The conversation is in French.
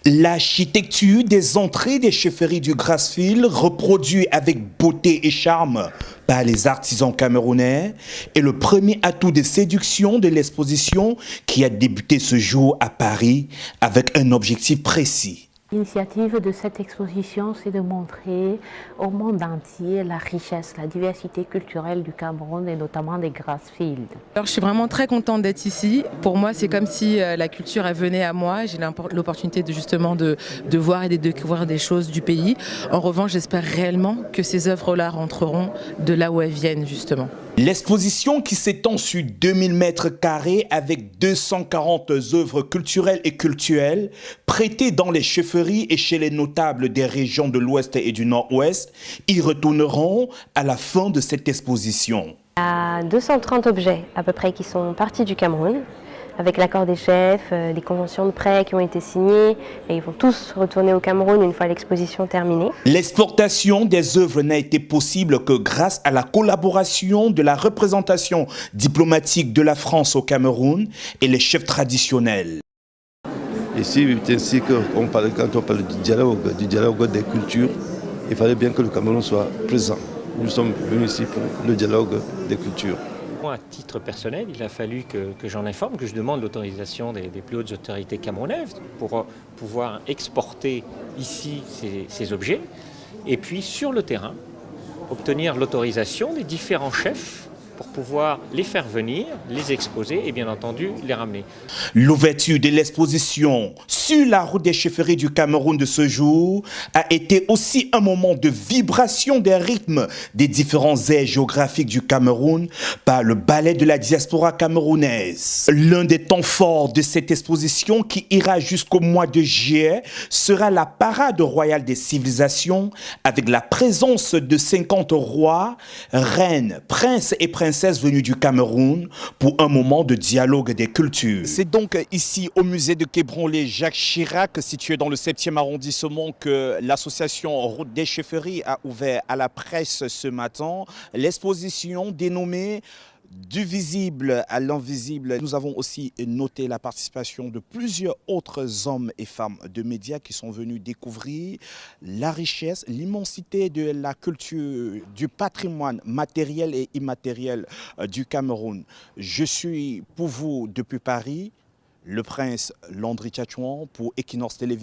L'architecture des entrées des chefferies du Grasfield, reproduite avec beauté et charme par les artisans camerounais, est le premier atout de séduction de l'exposition qui a débuté ce jour à Paris avec un objectif précis. L'initiative de cette exposition, c'est de montrer au monde entier la richesse, la diversité culturelle du Cameroun et notamment des Grasfields. Alors, je suis vraiment très contente d'être ici. Pour moi, c'est comme si la culture elle venait à moi. J'ai l'opportunité de voir et de découvrir des choses du pays. En revanche, j'espère réellement que ces œuvres-là rentreront de là où elles viennent justement. L'exposition qui s'étend sur 2000 mètres carrés avec 240 œuvres culturelles et cultuelles prêtées dans les chefferies et chez les notables des régions de l'Ouest et du Nord-Ouest y retourneront à la fin de cette exposition. Il y a 230 objets à peu près qui sont partis du Cameroun, avec l'accord des chefs, des conventions de prêt qui ont été signées, et ils vont tous retourner au Cameroun une fois l'exposition terminée. L'exportation des œuvres n'a été possible que grâce à la collaboration de la représentation diplomatique de la France au Cameroun et les chefs traditionnels. Ici, c'est quand on parle du dialogue des cultures, il fallait bien que le Cameroun soit présent. Nous sommes venus ici pour le dialogue des cultures. À titre personnel, il a fallu que j'en informe, que je demande l'autorisation des plus hautes autorités camerounaises pour pouvoir exporter ici ces objets. Et puis sur le terrain, obtenir l'autorisation des différents chefs pour pouvoir les faire venir, les exposer et bien entendu les ramener. L'ouverture de l'exposition sur la route des chefferies du Cameroun de ce jour a été aussi un moment de vibration des rythmes des différents aires géographiques du Cameroun par le ballet de la diaspora camerounaise. L'un des temps forts de cette exposition qui ira jusqu'au mois de juillet sera la parade royale des civilisations avec la présence de 50 rois, reines, princes et princesses venus du Cameroun pour un moment de dialogue des cultures. C'est donc ici au musée de Quai-Branly Jacques Chirac, situé dans le 7e arrondissement, que l'association Route des Chefferies a ouvert à la presse ce matin l'exposition dénommée du visible à l'invisible. Nous avons aussi noté la participation de plusieurs autres hommes et femmes de médias qui sont venus découvrir la richesse, l'immensité de la culture, du patrimoine matériel et immatériel du Cameroun. Je suis pour vous depuis Paris, le prince Landry Tchatchouan pour Equinox Télévision.